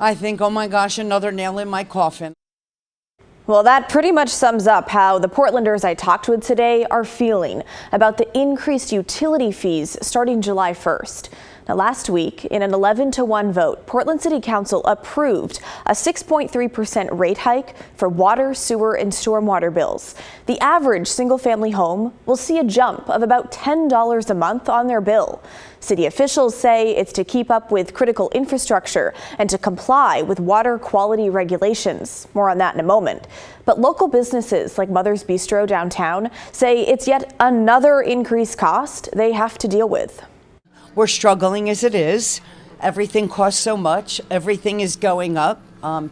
I think, oh my gosh, another nail in my coffin. Well, that pretty much sums up how the Portlanders I talked with today are feeling about the increased utility fees starting July 1st. Now, last week, in an 11-1 vote, Portland City Council approved a 6.3% rate hike for water, sewer, and stormwater bills. The average single-family home will see a jump of about $10 a month on their bill. City officials say it's to keep up with critical infrastructure and to comply with water quality regulations. More on that in a moment. But local businesses like Mother's Bistro downtown say it's yet another increased cost they have to deal with. We're struggling as it is. Everything costs so much. Everything is going up.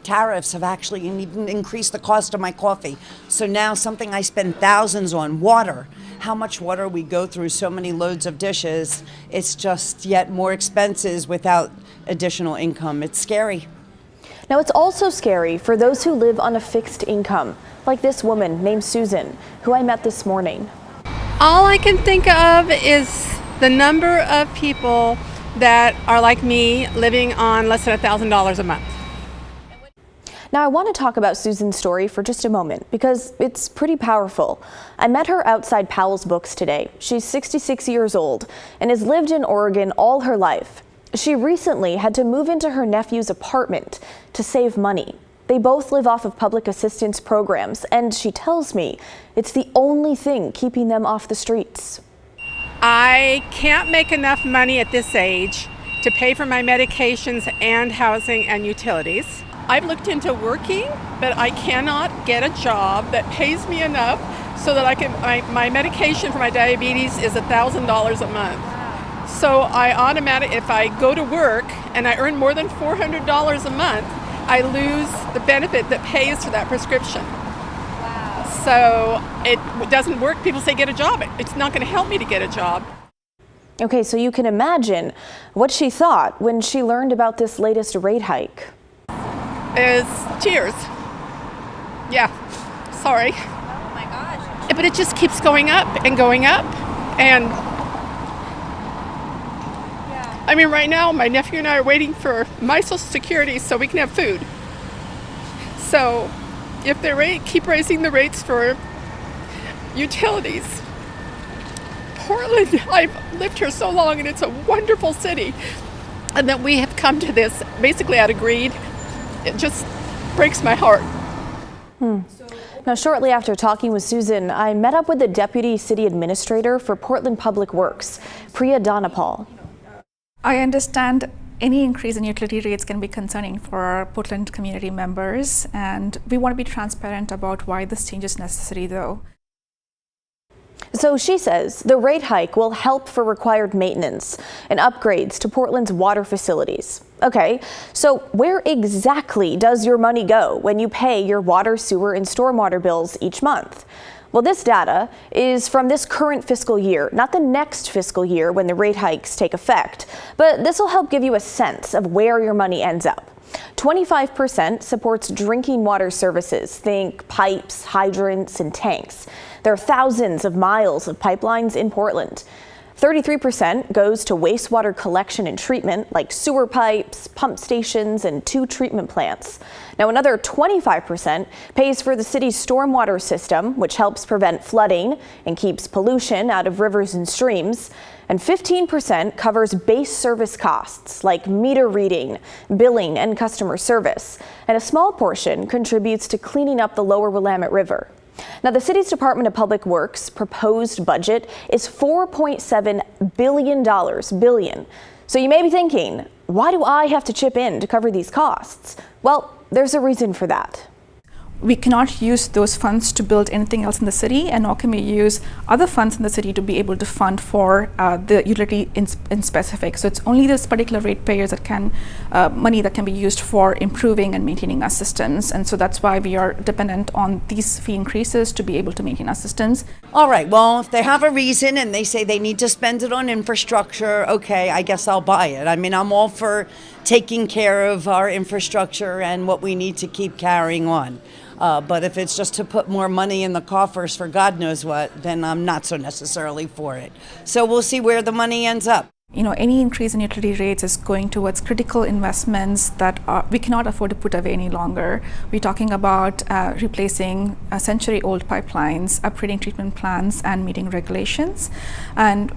Tariffs have actually even increased the cost of my coffee. So now something I spend thousands on, water. How much water we go through, so many loads of dishes. It's just yet more expenses without additional income. It's scary. Now, it's also scary for those who live on a fixed income, like this woman named Susan, who I met this morning. All I can think of is the number of people that are like me, living on less than $1,000 a month. Now, I want to talk about Susan's story for just a moment because it's pretty powerful. I met her outside Powell's Books today. She's 66 years old and has lived in Oregon all her life. She recently had to move into her nephew's apartment to save money. They both live off of public assistance programs, and she tells me it's the only thing keeping them off the streets. I can't make enough money at this age to pay for my medications and housing and utilities. I've looked into working, but I cannot get a job that pays me enough so that I can. My medication for my diabetes is $1,000 a month. So if I go to work and I earn more than $400 a month, I lose the benefit that pays for that prescription. So it doesn't work. People say get a job. It's not going to help me to get a job. Okay, so you can imagine what she thought when she learned about this latest rate hike. Is tears. Yeah, sorry. Oh my gosh. But it just keeps going up and going up. And Yeah. I mean, right now, my nephew and I are waiting for my Social Security so we can have food. So if they keep raising the rates for utilities, Portland, I've lived here so long and it's a wonderful city, and that we have come to this basically out of greed, it just breaks my heart. Now, shortly after talking with Susan, I met up with the Deputy City Administrator for Portland Public Works, Priya Dhanapal. I understand any increase in utility rates can be concerning for our Portland community members, and we want to be transparent about why this change is necessary, though. So she says the rate hike will help for required maintenance and upgrades to Portland's water facilities. Okay, so where exactly does your money go when you pay your water, sewer, and stormwater bills each month? Well, this data is from this current fiscal year, not the next fiscal year when the rate hikes take effect. But this will help give you a sense of where your money ends up. 25% supports drinking water services, think pipes, hydrants, and tanks. There are thousands of miles of pipelines in Portland. 33% goes to wastewater collection and treatment, like sewer pipes, pump stations, and 2 treatment plants. Now, another 25% pays for the city's stormwater system, which helps prevent flooding and keeps pollution out of rivers and streams. And 15% covers base service costs, like meter reading, billing, and customer service. And a small portion contributes to cleaning up the lower Willamette River. Now, the city's Department of Public Works proposed budget is $4.7 billion. So you may be thinking, why do I have to chip in to cover these costs? Well, there's a reason for that. We cannot use those funds to build anything else in the city, and nor can we use other funds in the city to be able to fund for the utility in specific. So it's only this particular ratepayers that can money that can be used for improving and maintaining our systems, and so that's why we are dependent on these fee increases to be able to maintain our systems. All right, well, if they have a reason and they say they need to spend it on infrastructure, okay, I guess I'll buy it. I mean, I'm all for taking care of our infrastructure and what we need to keep carrying on. But if it's just to put more money in the coffers for God knows what, then I'm not so necessarily for it. So we'll see where the money ends up. Any increase in utility rates is going towards critical investments that we cannot afford to put away any longer. We're talking about replacing century-old pipelines, upgrading treatment plants, and meeting regulations. And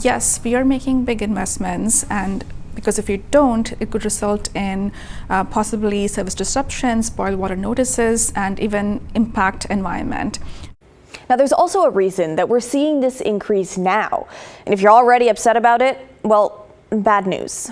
yes, we are making big investments, and because if you don't, it could result in possibly service disruptions, boil water notices, and even impact environment. Now, there's also a reason that we're seeing this increase now. And if you're already upset about it, well, bad news.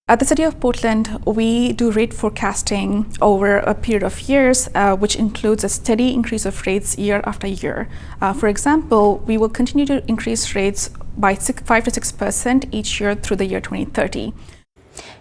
At the City of Portland, we do rate forecasting over a period of years, which includes a steady increase of rates year after year. For example, we will continue to increase rates by 5 to 6% each year through the year 2030.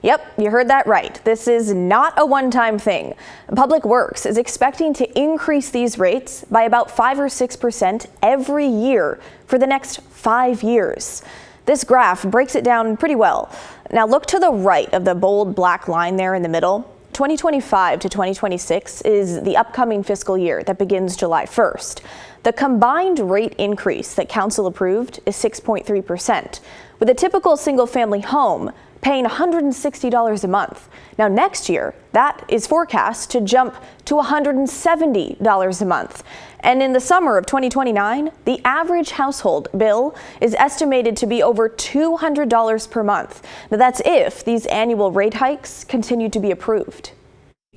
Yep, you heard that right. This is not a one-time thing. Public Works is expecting to increase these rates by about 5 or 6% every year for the next 5 years. This graph breaks it down pretty well. Now look to the right of the bold black line there in the middle. 2025 to 2026 is the upcoming fiscal year that begins July 1st. The combined rate increase that Council approved is 6.3%, with a typical single-family home paying $160 a month. Now next year, that is forecast to jump to $170 a month. And in the summer of 2029, the average household bill is estimated to be over $200 per month. Now that's if these annual rate hikes continue to be approved.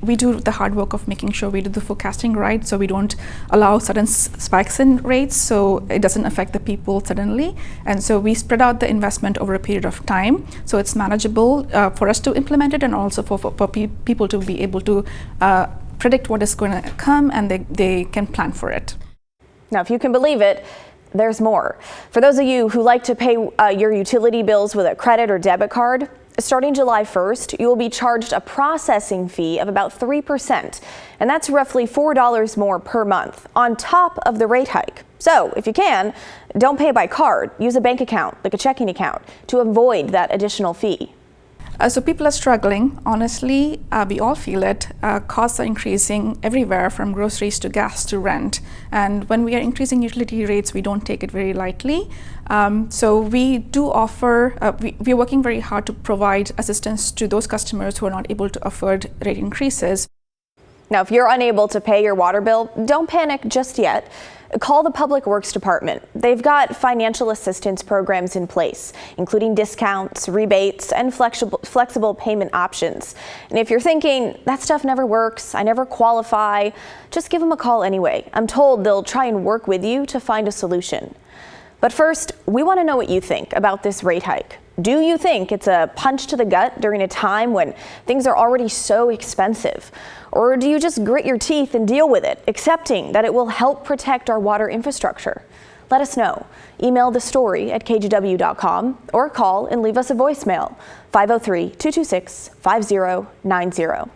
We do the hard work of making sure we do the forecasting right, so we don't allow sudden spikes in rates, so it doesn't affect the people suddenly. And so we spread out the investment over a period of time, so it's manageable for us to implement it, and also for people to be able to predict what is going to come, and they can plan for it. Now, if you can believe it, there's more. For those of you who like to pay your utility bills with a credit or debit card, starting July 1st, you will be charged a processing fee of about 3%, and that's roughly $4 more per month on top of the rate hike. So if you can, don't pay by card. Use a bank account, like a checking account, to avoid that additional fee. So people are struggling. Honestly, we all feel it. Costs are increasing everywhere, from groceries to gas to rent. And when we are increasing utility rates, we don't take it very lightly. So we do offer, we're working very hard to provide assistance to those customers who are not able to afford rate increases. Now, if you're unable to pay your water bill, don't panic just yet. Call the Public Works Department. They've got financial assistance programs in place, including discounts, rebates, and flexible payment options. And if you're thinking, that stuff never works, I never qualify, just give them a call anyway. I'm told they'll try and work with you to find a solution. But first, we want to know what you think about this rate hike. Do you think it's a punch to the gut during a time when things are already so expensive? Or do you just grit your teeth and deal with it, accepting that it will help protect our water infrastructure? Let us know. Email the story at kgw.com or call and leave us a voicemail, 503-226-5090.